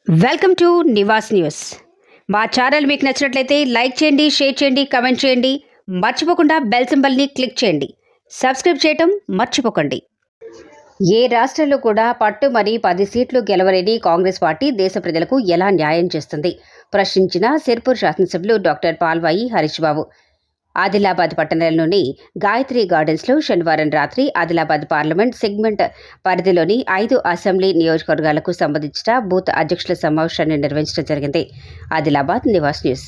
Welcome to Nivas news. మా channel మీకు నచ్చినట్లయితే లైక్ చేయండి, షేర్ చేయండి, కమెంట్ చేయండి. మర్చిపోకుండా బెల్ సింబల్ని క్లిక్ చేయండి. సబ్స్క్రైబ్ చేయటం మర్చిపోకండి. ఏ రాష్ట్రంలో కూడా పట్టుమని 10 సీట్లు గెలవలేని కాంగ్రెస్ పార్టీ దేశ ప్రజలకు ఎలా న్యాయం చేస్తుంది ప్రశ్నించిన సిర్పూర్ శాసనసభ్యులు డాక్టర్ పాల్వాయి హరీష్ బాబు. ఆదిలాబాద్ పట్టణంలోని గాయత్రి గార్డెన్స్లో శనివారం రాత్రి ఆదిలాబాద్ పార్లమెంట్ సెగ్మెంట్ పరిధిలోని 5 అసెంబ్లీ నియోజకవర్గాలకు సంబంధించిన బూత్ అధ్యక్షుల సమావేశాన్ని నిర్వహించడం జరిగింది. ఆదిలాబాద్ నివాస్ న్యూస్.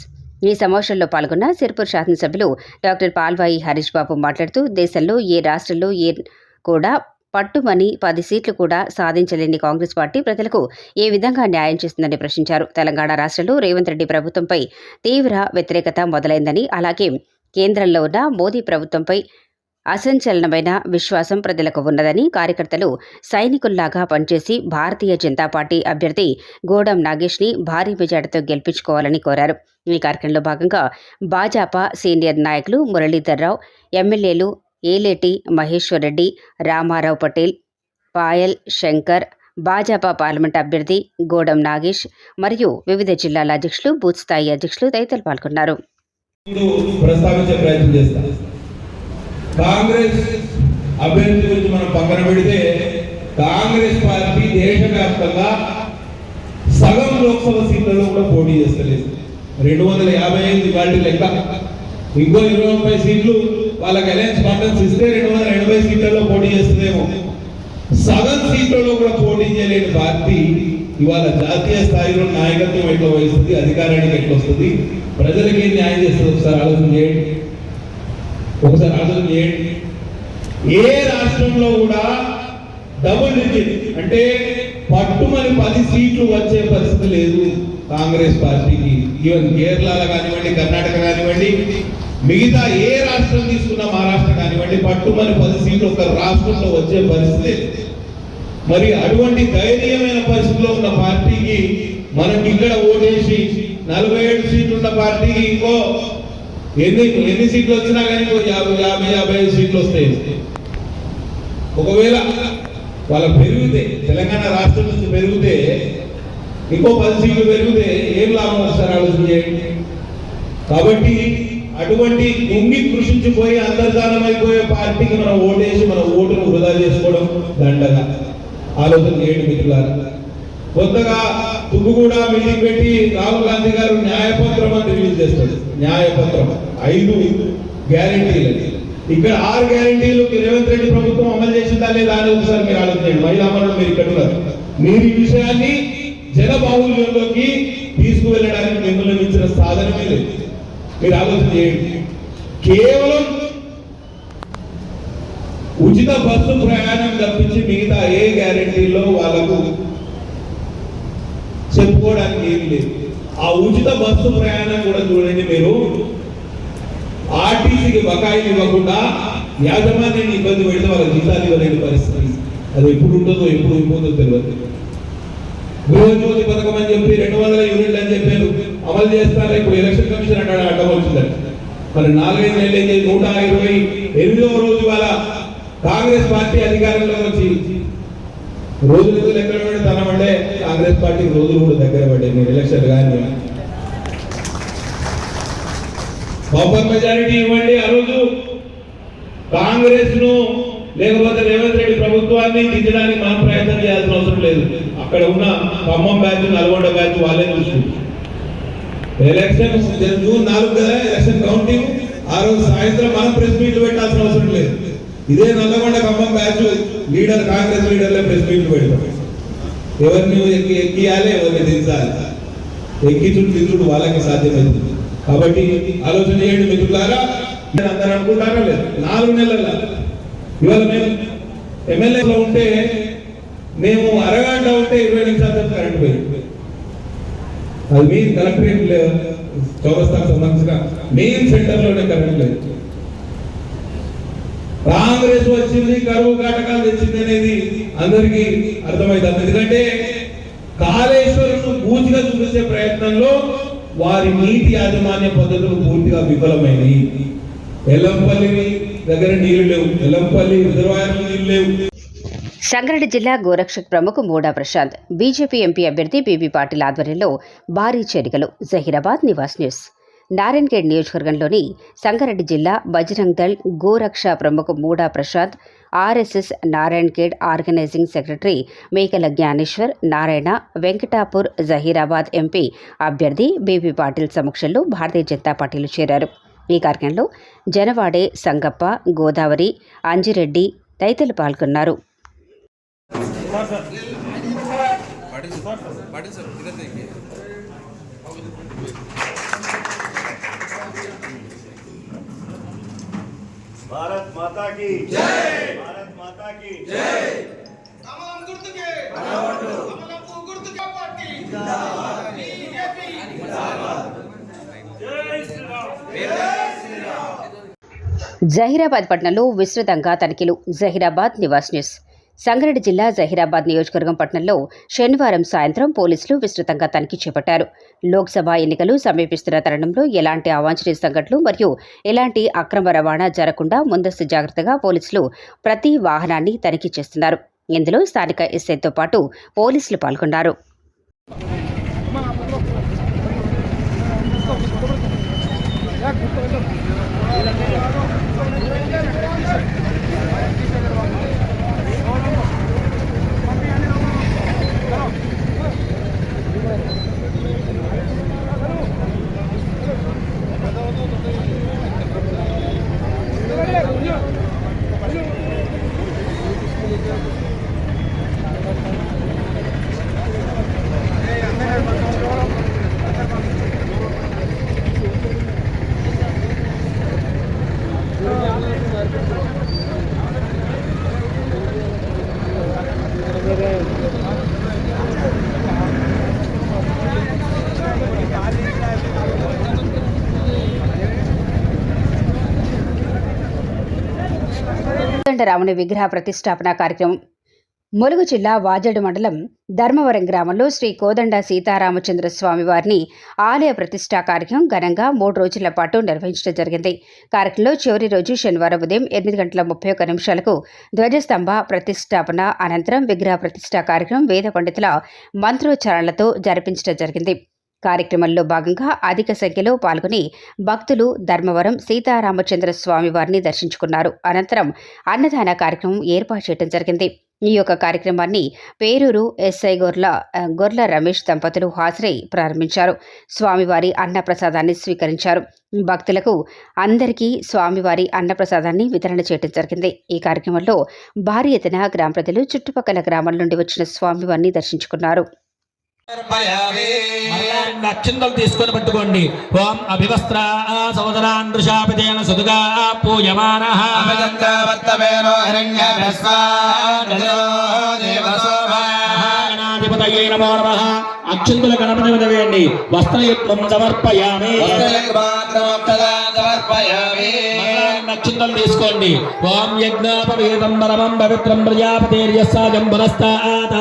ఈ సమావేశంలో పాల్గొన్న సిర్పూర్ శాసనసభ్యులు డాక్టర్ పాల్వాయి హరీష్ బాబు మాట్లాడుతూ దేశంలో ఏ రాష్ట్రంలో కూడా పట్టుమని 10 సీట్లు కూడా సాధించలేని కాంగ్రెస్ పార్టీ ప్రజలకు ఏ విధంగా న్యాయం చేస్తుందని ప్రశ్నించారు. తెలంగాణ రాష్ట్రంలో రేవంత్ రెడ్డి ప్రభుత్వంపై తీవ్ర వ్యతిరేకత మొదలైందని, అలాగే కేంద్రంలో ఉన్న మోదీ ప్రభుత్వంపై అసంచలనమైన విశ్వాసం ప్రజలకు ఉన్నదని, కార్యకర్తలు సైనికుల్లాగా పనిచేసి భారతీయ జనతా పార్టీ అభ్యర్థి గోడం నాగేష్ని భారీ మెజార్టీతో గెలిపించుకోవాలని కోరారు. ఈ కార్యక్రమంలో భాగంగా భాజపా సీనియర్ నాయకులు మురళీధర్ రావు, ఎమ్మెల్యేలు ఏలేటి మహేశ్వర్ రెడ్డి, రామారావు పటేల్, పాయల్ శంకర్, భాజపా పార్లమెంట్ అభ్యర్థి గోడం నాగేష్ మరియు వివిధ జిల్లాల అధ్యక్షులు, బూత్ స్థాయి అధ్యక్షులు తదితరులు పాల్గొన్నారు. ప్రస్తావించే ప్రయత్నం చేస్తాం. కాంగ్రెస్ అభ్యర్థి గురించి మనం పక్కన పెడితే కాంగ్రెస్ పార్టీ దేశవ్యాప్తంగా సగం లోక్సభ సీట్లలో కూడా పోటీ చేస్తలేదు. 255 వాటి లెక్క. ఇంకో 20 సీట్లు వాళ్ళకి అలయన్స్ పార్ట్నర్స్ ఇస్తే 280 సీట్లలో పోటీ చేస్తుందేమో. సగం సీట్లలో కూడా పోటీ చేయలేని పార్టీ ఇవాళ జాతీయ స్థాయిలో నాయకత్వం ఎట్లా వహిస్తుంది, అధికారానికి ఎట్లా వస్తుంది, ప్రజలకి ఏం న్యాయం చేస్తుంది ఒకసారి ఆలోచన చేయండి. ఏ రాష్ట్రంలో కూడా డబుల్ డిజిట్ అంటే పట్టుమని 10 సీట్లు వచ్చే పరిస్థితి లేదు కాంగ్రెస్ పార్టీకి. ఈవెన్ కేరళలో కానివ్వండి, కర్ణాటక కానివ్వండి, మిగతా ఏ రాష్ట్రం తీసుకున్నా, మహారాష్ట్ర కానివ్వండి, పట్టుమని 10 సీట్లు ఒక రాష్ట్రంలో వచ్చే పరిస్థితి. మరి అటువంటి దయనీయమైన పరిస్థితిలో ఉన్న పార్టీకి మనకి ఇక్కడ ఓటేసి 47 సీట్లు ఉన్న పార్టీకి ఇంకో ఎన్ని సీట్లు వచ్చినా కానీ 50-55 సీట్లు వస్తాయి. ఒకవేళ వాళ్ళ పెరిగితే, తెలంగాణ రాష్ట్రం నుంచి పెరిగితే, ఇంకో 10 సీట్లు పెరిగితే ఏం లాభం ఒకసారి ఆలోచన చేయండి. కాబట్టి అటువంటి కుంగి కృషించిపోయి అంతర్ధానం అయిపోయే పార్టీకి మనం ఓటేసి మన ఓటును వృధా చేసుకోవడం దండగా. ఆలోచన చేయండి మిత్రులారా. కొత్తగా తుక్కుగూడ మీటింగ్ పెట్టి రాహుల్ గాంధీ గారు న్యాయపత్రం అని రిలీజ్ చేస్తారు. న్యాయపత్రం 5 గ్యారెంటీలు. ఇక్కడ 6 గ్యారెంటీలు రేవంత్ రెడ్డి ప్రభుత్వం అమలు చేసిందా లేదా అని ఒకసారి మీరు ఆలోచించండి. మహిళా మనులు మీరు ఇక్కడ ఉన్నారు. మీరు ఈ విషయాన్ని జనబాహుల్యంలోకి తీసుకువెళ్ళడానికి మిమ్మల్ని మించిన సాధనమే లేదు. మీరు ఆలోచన చేయండి. కేవలం ఉచిత బస్సు ప్రయాణం తప్పించి మిగతా ఏ గ్యారెంటీలో వాళ్ళకు చెప్పుకోవడానికి ఏమి లేదు. ఆ ఉచిత బస్సు ప్రయాణం కూడా చూడండి. మీరు ఆర్టీసీకి బకాయిలు ఇవ్వకుండా యాజమాన్యాన్ని ఇబ్బంది పెడితే వాళ్ళ జీతాలు ఇవ్వలేని పరిస్థితి. అది ఎప్పుడు ఉంటుందో ఎప్పుడు అయిపోతుందో తెలియదు. గృహజ్యోతి పథకం అని చెప్పి 200 యూనిట్లు అని చెప్పారు, అమలు చేస్తారా? ఇప్పుడు ఎలక్షన్ కమిషన్ అన్నాడు అడ్డం వచ్చిందని. మరి 4-5 నెలలు 128వ రోజు వాళ్ళ కాంగ్రెస్ పార్టీ అధికారంలో వచ్చి రోజులకు లెక్కల పడి తన పడే కాంగ్రెస్ పార్టీ రోజులు కూడా దగ్గర పడ్డాయి. మీరు ఎలక్షన్ కానీ బంపర్ మెజారిటీ ఇవ్వండి. ఆ రోజు కాంగ్రెస్ ను లేకపోతే రేవంత్ రెడ్డి ప్రభుత్వాన్ని దించడానికి మనం ప్రయత్నం చేయాల్సిన అవసరం లేదు. అక్కడ ఉన్న ఖమ్మం బ్యాచ్, నల్గొండ బ్యాచ్ వాళ్ళే చూసుకుంటారు. ఎలక్షన్ జూన్ 4 కదా ఎలక్షన్ కౌంటింగ్. ఆ రోజు సాయంత్రం మనం ప్రెస్ మీట్లు పెట్టాల్సిన అవసరం లేదు. ఇదే నల్లగొండ ఖమ్మం బ్యాచ్ లీడర్, కాంగ్రెస్ లీడర్లే ప్రెస్ మీట్లు పెడతారు. ఎవరిని ఎక్కియాలి, ఎవరిని దించాలి, దించుడు వాళ్ళకి సాధ్యమైంది. కాబట్టి ఆలోచన చేయండి మిత్రులారా. అందరూ అనుకుంటారా లేదు 4 నెలల ఇవాళ మేము ఎమ్మెల్యేలో ఉంటే మేము అరగంట ఉంటే 20 నిమిషాలు కరెంట్ పోయింది. అది మెయిన్ కలెక్టరేట్ చౌరస్తాకు సంబంధించిన మెయిన్ సెంటర్ లోనే కరెంట్ లేదు. కాంగ్రెస్ వచ్చింది, కరువు కాటకాలు తెచ్చింది అనేది అందరికీ అర్థమవుతుంది. ఎందుకంటే కాళేశ్వరంను పూర్తిగా చూపించే ప్రయత్నంలో వారి నీటి యాజమాన్య పద్ధతులు పూర్తిగా విఫలమైనవి. ఎల్లంపల్లి దగ్గర నీళ్లు లేవు, ఎల్లంపల్లి రిజర్వాయర్లు నీళ్లు లేవు. సంగారెడ్డి జిల్లా గోరక్షక్ ప్రముఖ మూడా ప్రశాంత్ బీజేపీ ఎంపీ అభ్యర్థి బీబీ పాటిల్ ఆధ్వర్యంలో భారీ చేరికలు. జహీరాబాద్ నివాస్ న్యూస్. నారాయణఖేడ్ నియోజకవర్గంలోని సంగారెడ్డి జిల్లా బజరంగ్ దళ్ గోరక్ష ప్రముఖ Mooda Prashanth, RSS Narayankhed organising secretary Mekala Gnaneshwar Narayana, Venkatapur Zaheerabad MP అభ్యర్థి బీబీ పాటిల్ సమక్షంలో భారతీయ జనతా పార్టీలో చేరారు. ఈ కార్యక్రమంలో జనవాడే సంగప్ప, గోదావరి, అంజిరెడ్డి తదితరులు పాల్గొన్నారు. भारत माता की जय, भारत माता की जय। कमलम गुर्तुके कमलम गुर्तुके पार्टी जिंदाबाद बीजेपी जिंदाबाद जय श्री राम जय श्री राम. జహీరాబాద్ పట్టణంలో విస్తృతంగా తనిఖీలు. జహీరాబాద్ నివాస్ న్యూస్. సంగారెడ్డి జిల్లా జహీరాబాద్ నియోజకవర్గం పట్టణంలో శనివారం సాయంత్రం పోలీసులు విస్తృతంగా తనిఖీ చేపట్టారు. లోక్సభ ఎన్నికలు సమీపిస్తున్న తరుణంలో ఎలాంటి అవాంఛనీయ సంఘటనలు మరియు ఎలాంటి అక్రమ రవాణా జరగకుండా ముందస్తు జాగ్రత్తగా పోలీసులు ప్రతి వాహనాన్ని తనిఖీ చేస్తున్నారు. ఇందులో స్థానిక ఎస్ఐతో పాటు పోలీసులు పాల్గొన్నారు. రాముని విగ్రహ ప్రతిష్టాపన కార్యక్రమం. ములుగు జిల్లా వాజేడు మండలం ధర్మవరం గ్రామంలో శ్రీ కోదండ సీతారామచంద్ర స్వామి వారిని ఆలయ ప్రతిష్టా కార్యక్రమం ఘనంగా 3 రోజుల పాటు నిర్వహించడం జరిగింది. కార్యక్రమంలో చివరి రోజు శనివారం ఉదయం 8:31 ధ్వజస్తంభ ప్రతిష్టాపన అనంతరం విగ్రహ ప్రతిష్టా కార్యక్రమం వేద పండితుల మంత్రోచ్చారణలతో జరిపించడం జరిగింది. కార్యక్రమంలో భాగంగా అధిక సంఖ్యలో పాల్గొని భక్తులు ధర్మవరం సీతారామచంద్ర స్వామి వారిని దర్శించుకున్నారు. అనంతరం అన్నదాన కార్యక్రమం ఏర్పాటు చేయడం జరిగింది. ఈ యొక్క కార్యక్రమాన్ని పేరూరు ఎస్ఐ గొర్ల రమేష్ దంపతులు హాజరై ప్రారంభించారు. స్వామివారి అన్నప్రసాదాన్ని స్వీకరించారు. భక్తులకు అందరికీ స్వామివారి అన్నప్రసాదాన్ని వితరణ చేయడం జరిగింది. ఈ కార్యక్రమంలో భారీ ఎత్తున గ్రామ ప్రజలు చుట్టుపక్కల గ్రామాల నుండి వచ్చిన స్వామివారిని దర్శించుకున్నారు. అక్షంతలు తీసుకొని పట్టుకోండి. ఓం అభివస్త్ర సోదరాన్ దృశాపదేన సుదుగా పూయమానః గణాధిపతయే నమో నమః. అక్షంతుల గణపతి మీద వేయండి. వస్త్రయుగ్మం సమర్పయామి. అక్షంతలు తీసుకోండి. ఓం యజ్ఞాపవేదం పరమం పవిత్రం ప్రజాపతిర్యస్సాజం బలస్తాత్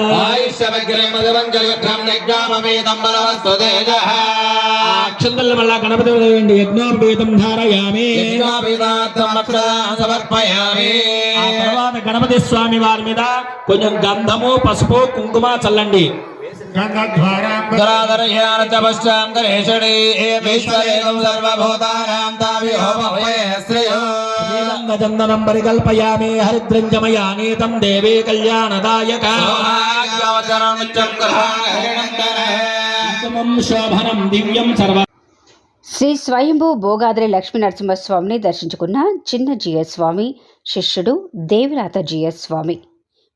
అక్షంతలు మళ్ళా గణపతి మీద వేయండి. యజ్ఞోపవేదం ధారయామి. ఆ తర్వాత గణపతి స్వామి వారి మీద కొంచెం గంధము, పసుపు, కుంకుమ చల్లండి. చందనం పరికల్పయామి. హరిద్రంజమయానీతం దేవీ కళ్యాణదాయక శోభనం దివ్యం సర్వ. శ్రీ స్వయంభూ భోగాద్రి లక్ష్మీ నరసింహస్వామిని దర్శించుకున్న చిన్న జిఎస్ స్వామి శిష్యుడు దేవినాథ జిఎస్ స్వామి.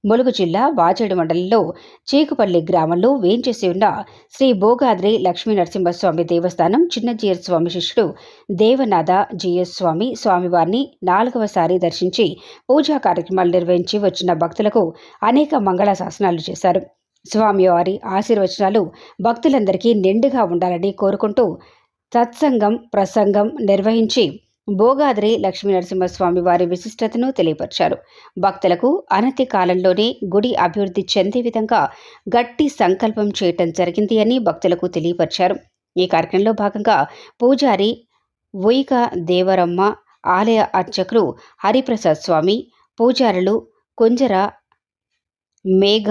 ములుగు జిల్లా వాజేడు మండలంలో చీకుపల్లి గ్రామంలో వేంచేసి ఉన్న శ్రీ భోగాద్రి లక్ష్మీ నరసింహస్వామి దేవస్థానం చిన్న జిఎస్ స్వామి శిష్యుడు దేవనాథ జిఎస్ స్వామి స్వామివారిని 4వసారి దర్శించి పూజా కార్యక్రమాలు నిర్వహించి వచ్చిన భక్తులకు అనేక మంగళ శాసనాలు చేశారు. స్వామివారి ఆశీర్వచనాలు భక్తులందరికీ నిండుగా ఉండాలని కోరుకుంటూ సత్సంగం ప్రసంగం నిర్వహించి భోగాద్రి లక్ష్మీ నరసింహస్వామి వారి విశిష్టతను తెలియపరిచారు. భక్తులకు అనతి కాలంలోనే గుడి అభివృద్ధి చెందే విధంగా గట్టి సంకల్పం చేయటం జరిగింది అని భక్తులకు తెలియపరిచారు. ఈ కార్యక్రమంలో భాగంగా పూజారి ఉయిక దేవరమ్మ, ఆలయ అర్చకులు హరిప్రసాద్ స్వామి, పూజారులు కుంజర మేఘ,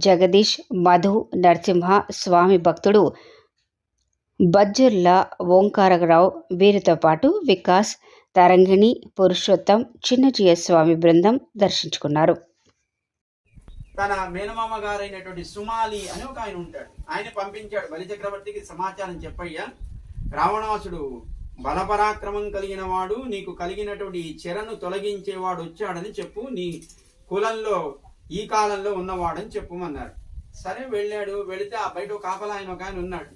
జగదీష్, మధు, నరసింహ, స్వామి భక్తుడు బజ్జర్ల ఓంకారరావు, వీరితో పాటు వికాస్, తరంగిణి, పురుషోత్తం, చిన్నజీయ స్వామి బృందం దర్శించుకున్నారు. తన మేనమామ గారైనటువంటి సుమాలి అని ఒక ఆయన ఉంటాడు. ఆయన పంపించాడు బలిచక్రవర్తికి సమాచారం చెప్పయ్యా, రావణాసుడు బలపరాక్రమం కలిగిన వాడు, నీకు కలిగినటువంటి ఈ చెరను తొలగించేవాడు వచ్చాడని చెప్పు, నీ కులంలో ఈ కాలంలో ఉన్నవాడని చెప్పుమన్నారు. సరే వెళ్ళాడు. వెళితే ఆ బయట కాపలా ఆయన ఒక ఆయన ఉన్నాడు.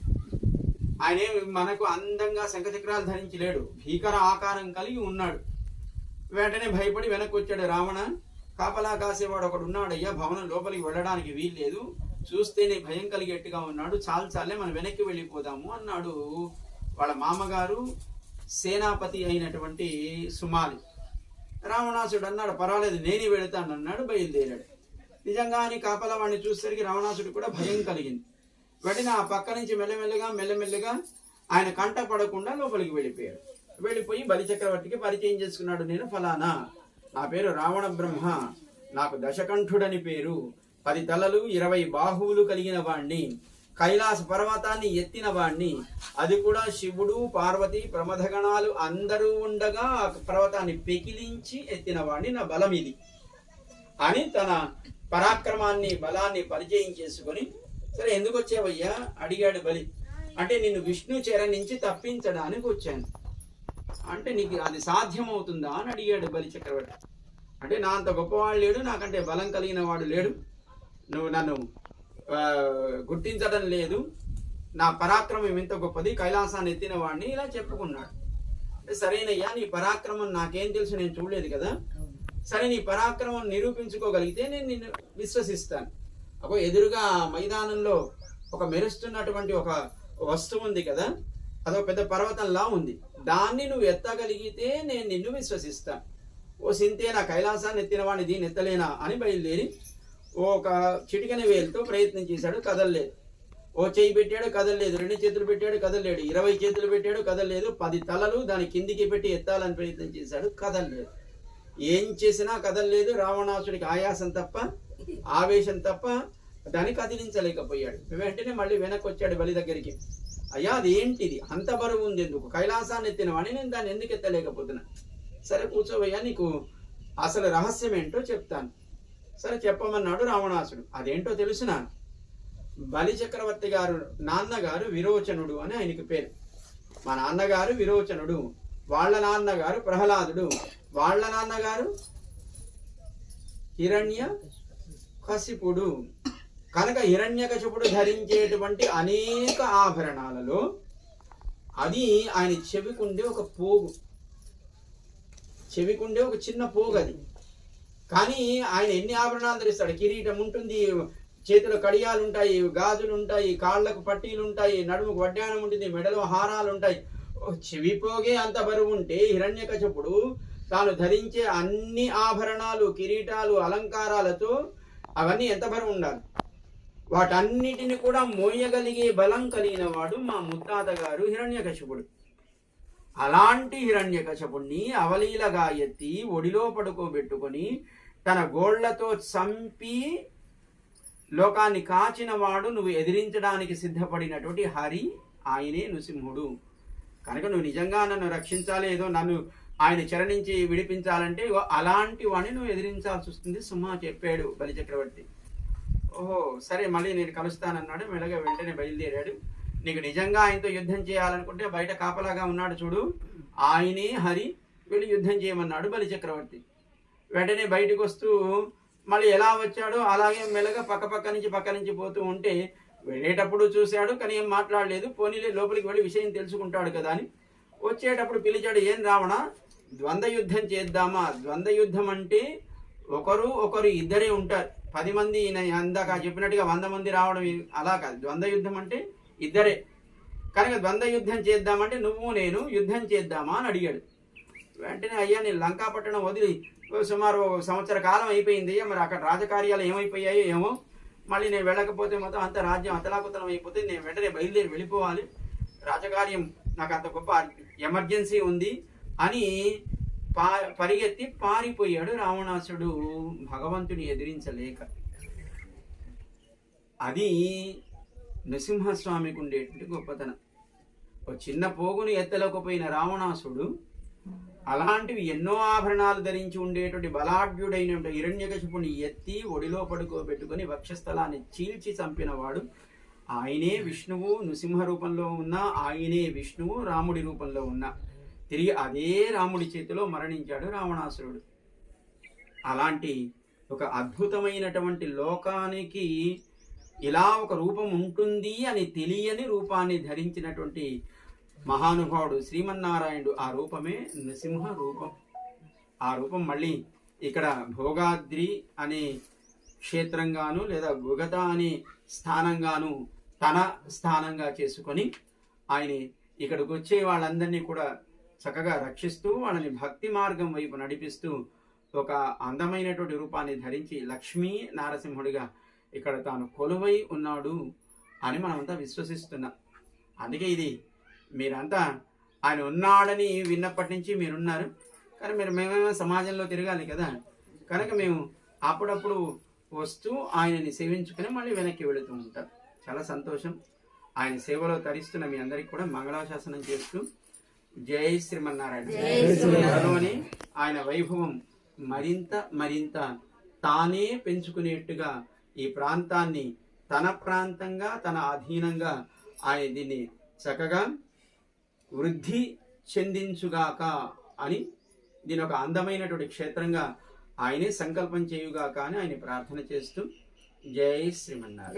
ఆయనే మనకు అందంగా శంఖచక్రాలు ధరించి లేడు, భీకర ఆకారం కలిగి ఉన్నాడు. వెంటనే భయపడి వెనక్కి వచ్చాడు. రావణ, కాపలా కాసేవాడు ఒకడు ఉన్నాడయ్యా, భవనం లోపలికి వెళ్ళడానికి వీల్లేదు, చూస్తేనే భయం కలిగేట్టుగా ఉన్నాడు, చాలే మనం వెనక్కి వెళ్ళిపోదాము అన్నాడు వాళ్ళ మామగారు సేనాపతి అయినటువంటి సుమాలి. రావణాసుడు అన్నాడు, పర్వాలేదు నేనే వెళతాను అన్నాడు. బయలుదేరాడు. నిజంగాని కాపలా వాడిని చూసేసరికి రావణాసుడు కూడా భయం కలిగింది. వెంటనే ఆ పక్క నుంచి మెల్లమెల్లగా ఆయన కంట పడకుండా లోపలికి వెళ్ళిపోయాడు. వెళ్ళిపోయి బలిచక్రవర్తికి పరిచయం చేసుకున్నాడు. నేను ఫలానా, నా పేరు రావణ బ్రహ్మ, నాకు దశకంఠుడని పేరు, 10 తలలు 20 బాహువులు కలిగిన వాణ్ణి, కైలాస పర్వతాన్ని ఎత్తిన వాణ్ణి, అది కూడా శివుడు పార్వతి ప్రమథగణాలు అందరూ ఉండగా ఆ పర్వతాన్ని పెకిలించి ఎత్తిన వాణ్ణి, నా బలం ఇది అని తన పరాక్రమాన్ని బలాన్ని పరిచయం చేసుకొని, సరే ఎందుకు వచ్చావయ్యా అడిగాడు బలి. అంటే నిన్ను విష్ణు చెర నుంచి తప్పించడానికి వచ్చాను. అంటే నీకు అది సాధ్యమవుతుందా అని అడిగాడు బలి చక్రవర్తి. అంటే నా అంత గొప్పవాడు లేడు, నాకంటే బలం కలిగిన వాడు లేడు, నువ్వు నన్ను గుర్తించడం లేదు, నా పరాక్రమం ఎంత గొప్పది, కైలాసాన్ని ఎత్తిన వాడిని ఇలా చెప్పుకున్నాడు. అంటే సరేనయ్యా, నీ పరాక్రమం నాకేం తెలుసు, నేను చూడలేదు కదా, సరే నీ పరాక్రమం నిరూపించుకోగలిగితే నేను నిన్ను విశ్వసిస్తాను. అగో ఎదురుగా మైదానంలో ఒక మెరుస్తున్నటువంటి ఒక వస్తువు ఉంది కదా, అదో పెద్ద పర్వతంలా ఉంది, దాన్ని నువ్వు ఎత్తగలిగితే నేను నిన్ను విశ్వసిస్తాను. ఓ సింతే, నా కైలాసాన్ని ఎత్తిన వాడిని దీన్ని ఎత్తలేనా అని బయలుదేరి ఒక చిటికన వేలుతో ప్రయత్నం చేశాడు, కదలలేదు. ఓ చేయి పెట్టాడు, కదలలేదు. 2 చేతులు పెట్టాడు, కదలలేడు. 20 చేతులు పెట్టాడు, కదలలేదు. 10 తలలు దాని కిందికి పెట్టి ఎత్తాలని ప్రయత్నం చేశాడు, కదలలేదు. ఏం చేసినా కదలలేదు. రావణాసుడికి ఆయాసం తప్ప ఆవేశం తప్ప దాన్ని కదిలించలేకపోయాడు. వెంటనే మళ్ళీ వెనక్కి వచ్చాడు బలి దగ్గరికి. అయ్యా అదేంటిది, అంత బరువు ఉంది ఎందుకు, కైలాసాన్ని ఎత్తినవాడిని, నేను దాన్ని ఎందుకు ఎత్తలేకపోతున్నా. సరే కూర్చోవయ్యా, నీకు అసలు రహస్యం ఏంటో చెప్తాను. సరే చెప్పమన్నాడు రావణాసుడు. అదేంటో తెలుసునా, బలి చక్రవర్తి గారు నాన్నగారు విరోచనుడు అని ఆయనకి పేరు. మా నాన్నగారు విరోచనుడు, వాళ్ళ నాన్నగారు ప్రహ్లాదుడు, వాళ్ళ నాన్నగారు హిరణ్య కశిపుడు. కనుక హిరణ్యకశిపుడు ధరించేటువంటి అనేక ఆభరణాలలో అది ఆయన చెవికుండే ఒక పోగు, చెవికుండే ఒక చిన్న పోగు అది. కానీ ఆయన ఎన్ని ఆభరణాలు ధరిస్తాడు, కిరీటం ఉంటుంది, చేతిలో కడియాలు ఉంటాయి, గాజులు ఉంటాయి, కాళ్లకు పట్టీలు ఉంటాయి, నడుముకు వడ్డానం ఉంటుంది, మెడలో హారాలు ఉంటాయి. చెవి పోగే అంత బరువు ఉంటే హిరణ్యకశిపుడు తాను ధరించే అన్ని ఆభరణాలు, కిరీటాలు, అలంకారాలతో అవన్నీ ఎంత బరువు ఉండాలి. వాటన్నిటిని కూడా మోయగలిగే బలం కలిగిన వాడు మా ముత్తాత గారు హిరణ్యకశిపుడు. అలాంటి హిరణ్యకశిపుణ్ణి అవలీలగా ఎత్తి ఒడిలో పడుకోబెట్టుకొని తన గోళ్లతో చంపి లోకాన్ని కాచిన వాడు నువ్వు ఎదిరించడానికి సిద్ధపడినటువంటి హరి, ఆయనే నృసింహుడు. కనుక నువ్వు నిజంగా నన్ను రక్షించాలి, ఏదో నన్ను ఆయన చెర నుంచి విడిపించాలంటే అలాంటి వాడిని నువ్వు ఎదిరించాల్సి వస్తుంది సుమా చెప్పాడు బలి చక్రవర్తి. ఓహో సరే మళ్ళీ నేను కలుస్తానన్నాడు. మెల్లగా వెంటనే బయలుదేరాడు. నీకు నిజంగా ఆయనతో యుద్ధం చేయాలనుకుంటే బయట కాపలాగా ఉన్నాడు చూడు, ఆయనే హరి, వెళ్ళి యుద్ధం చేయమన్నాడు బలి చక్రవర్తి. వెంటనే బయటకు వస్తూ మళ్ళీ ఎలా వచ్చాడో అలాగే మెల్లగా పక్క నుంచి పోతూ ఉంటే వెళ్ళేటప్పుడు చూశాడు, కానీ ఏం మాట్లాడలేదు. పోనీలే లోపలికి వెళ్ళి విషయం తెలుసుకుంటాడు కదా అని వచ్చేటప్పుడు పిలిచాడు. ఏం రావణ, ద్వంద్వ యుద్ధం చేద్దామా? ద్వంద్వ యుద్ధం అంటే ఒకరు ఇద్దరే ఉంటారు. 10 మంది అందాక చెప్పినట్టుగా 100 మంది రావడం అలా కాదు. ద్వంద్వ యుద్ధం అంటే ఇద్దరే. కనుక ద్వంద్వ యుద్ధం చేద్దామంటే నువ్వు నేను యుద్ధం చేద్దామా అని అడిగాడు. వెంటనే అయ్యా నేను లంకాపట్టణం వదిలి సుమారు 1 సంవత్సర కాలం అయిపోయింది, మరి అక్కడ రాజకార్యాలు ఏమైపోయాయో ఏమో, మళ్ళీ నేను వెళ్ళకపోతే మొత్తం అంత రాజ్యం అతలాకుతలం అయిపోతే నేను వెంటనే బయలుదేరి వెళ్ళిపోవాలి, రాజకార్యం నాకు అంత గొప్ప ఎమర్జెన్సీ ఉంది అని పరిగెత్తి పారిపోయాడు రావణాసుడు భగవంతుని ఎదిరించలేక. అది నృసింహస్వామికి ఉండేటువంటి గొప్పతనం. ఒక చిన్న పోగును ఎత్తలేకపోయిన రావణాసుడు అలాంటివి ఎన్నో ఆభరణాలు ధరించి ఉండేటువంటి బలాఢ్యుడైన హిరణ్యకశిపుని ఎత్తి ఒడిలో పడుకోబెట్టుకొని వక్షస్థలాన్ని చీల్చి చంపినవాడు ఆయనే విష్ణువు. నృసింహ రూపంలో ఉన్న ఆయనే విష్ణువు రాముడి రూపంలో ఉన్న తిరిగి అదే రాముడి చేతిలో మరణించాడు రావణాసురుడు. అలాంటి ఒక అద్భుతమైనటువంటి లోకానికి ఇలా ఒక రూపం ఉంటుంది అని తెలియని రూపాన్ని ధరించినటువంటి మహానుభావుడు శ్రీమన్నారాయణుడు. ఆ రూపమే నృసింహ రూపం. ఆ రూపం మళ్ళీ ఇక్కడ భోగాద్రి అనే క్షేత్రంగాను లేదా గుగత అనే స్థానంగాను తన స్థానంగా చేసుకొని ఆయన ఇక్కడికి వచ్చే వాళ్ళందరినీ కూడా చక్కగా రక్షిస్తూ వాళ్ళని భక్తి మార్గం వైపు నడిపిస్తూ ఒక అందమైనటువంటి రూపాన్ని ధరించి లక్ష్మీ నారసింహుడిగా ఇక్కడ తాను కొలువై ఉన్నాడు అని మనమంతా విశ్వసిస్తున్నాం. అందుకే ఇది మీరంతా ఆయన ఉన్నాడని విన్నప్పటి నుంచి మీరున్నారు, కానీ మేమేమో సమాజంలో తిరగాలి కదా, కనుక మేము అప్పుడప్పుడు వస్తూ ఆయనని సేవించుకుని మళ్ళీ వెనక్కి వెళుతూ ఉంటాం. చాలా సంతోషం. ఆయన సేవలో తరిస్తున్న మీ అందరికీ కూడా మంగళాశాసనం చేస్తూ జై శ్రీమన్నారాయణ. త్వరలోనే ఆయన వైభవం మరింత మరింత తానే పెంచుకునేట్టుగా ఈ ప్రాంతాన్ని తన ప్రాంతంగా తన అధీనంగా ఆయన దీన్ని చక్కగా వృద్ధి చెందించుగాక అని దీని ఒక అందమైనటువంటి క్షేత్రంగా ఆయనే సంకల్పం చేయుగాక అని ఆయన ప్రార్థన చేస్తూ జై శ్రీమన్నారాయణ.